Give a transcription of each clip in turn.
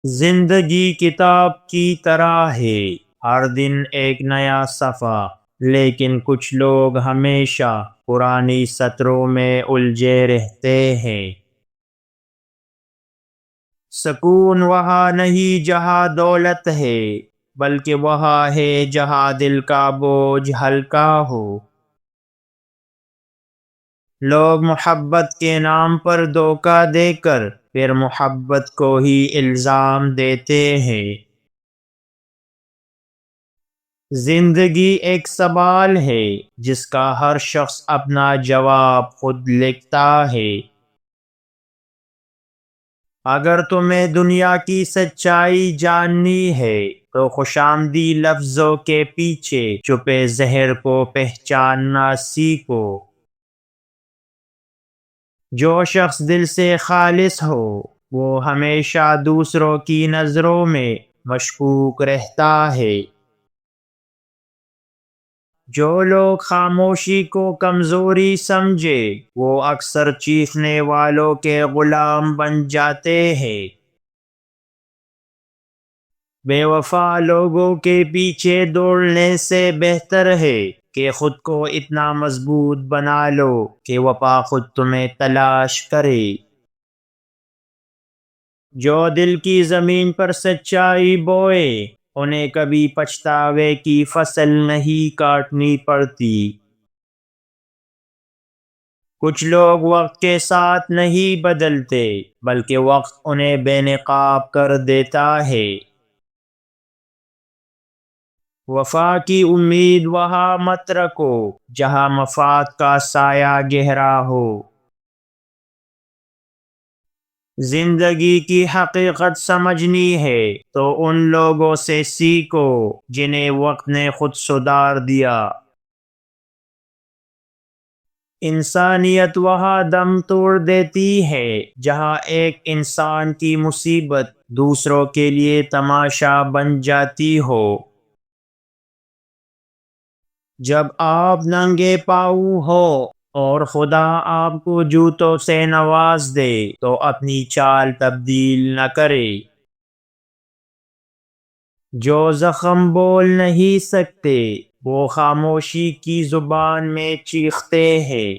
زندگی کتاب کی طرح ہے، ہر دن ایک نیا صفحہ، لیکن کچھ لوگ ہمیشہ پرانی سطروں میں الجھے رہتے ہیں۔ سکون وہاں نہیں جہاں دولت ہے، بلکہ وہاں ہے جہاں دل کا بوجھ ہلکا ہو۔ لوگ محبت کے نام پر دھوکہ دے کر پھر محبت کو ہی الزام دیتے ہیں۔ زندگی ایک سوال ہے جس کا ہر شخص اپنا جواب خود لکھتا ہے۔ اگر تمہیں دنیا کی سچائی جاننی ہے تو خوشامدی لفظوں کے پیچھے چھپے زہر کو پہچاننا سیکھو۔ جو شخص دل سے خالص ہو وہ ہمیشہ دوسروں کی نظروں میں مشکوک رہتا ہے۔ جو لوگ خاموشی کو کمزوری سمجھے وہ اکثر چیخنے والوں کے غلام بن جاتے ہیں۔ بے وفا لوگوں کے پیچھے دوڑنے سے بہتر ہے کہ خود کو اتنا مضبوط بنا لو کہ وفا خود تمہیں تلاش کرے۔ جو دل کی زمین پر سچائی بوئے انہیں کبھی پچھتاوے کی فصل نہیں کاٹنی پڑتی۔ کچھ لوگ وقت کے ساتھ نہیں بدلتے بلکہ وقت انہیں بے نقاب کر دیتا ہے۔ وفا کی امید وہاں مت رکھو جہاں مفاد کا سایہ گہرا ہو۔ زندگی کی حقیقت سمجھنی ہے تو ان لوگوں سے سیکھو جنہیں وقت نے خود سدھار دیا۔ انسانیت وہاں دم توڑ دیتی ہے جہاں ایک انسان کی مصیبت دوسروں کے لیے تماشا بن جاتی ہو۔ جب آپ ننگے پاؤں ہو اور خدا آپ کو جوتوں سے نواز دے تو اپنی چال تبدیل نہ کرے۔ جو زخم بول نہیں سکتے وہ خاموشی کی زبان میں چیختے ہیں۔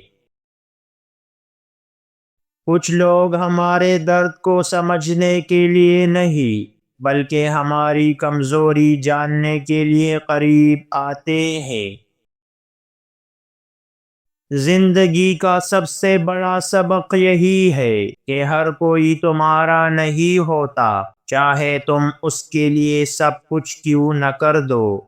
کچھ لوگ ہمارے درد کو سمجھنے کے لیے نہیں بلکہ ہماری کمزوری جاننے کے لیے قریب آتے ہیں۔ زندگی کا سب سے بڑا سبق یہی ہے کہ ہر کوئی تمہارا نہیں ہوتا، چاہے تم اس کے لیے سب کچھ کیوں نہ کر دو۔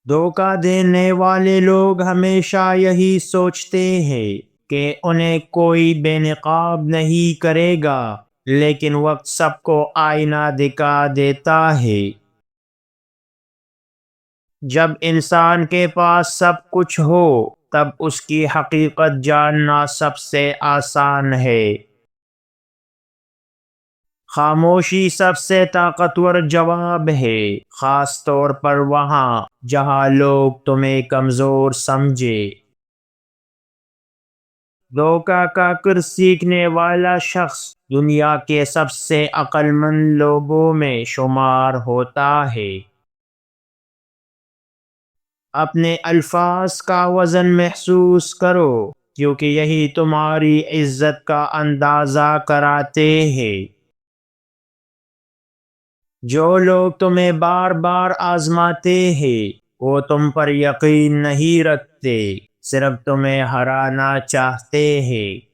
دھوکہ دینے والے لوگ ہمیشہ یہی سوچتے ہیں کہ انہیں کوئی بے نقاب نہیں کرے گا، لیکن وقت سب کو آئینہ دکھا دیتا ہے۔ جب انسان کے پاس سب کچھ ہو تب اس کی حقیقت جاننا سب سے آسان ہے۔ خاموشی سب سے طاقتور جواب ہے، خاص طور پر وہاں جہاں لوگ تمہیں کمزور سمجھے۔ دھوکہ کا کر سیکھنے والا شخص دنیا کے سب سے عقل مند لوگوں میں شمار ہوتا ہے۔ اپنے الفاظ کا وزن محسوس کرو کیونکہ یہی تمہاری عزت کا اندازہ کراتے ہیں۔ جو لوگ تمہیں بار بار آزماتے ہیں وہ تم پر یقین نہیں رکھتے، صرف تمہیں ہرانا چاہتے ہیں۔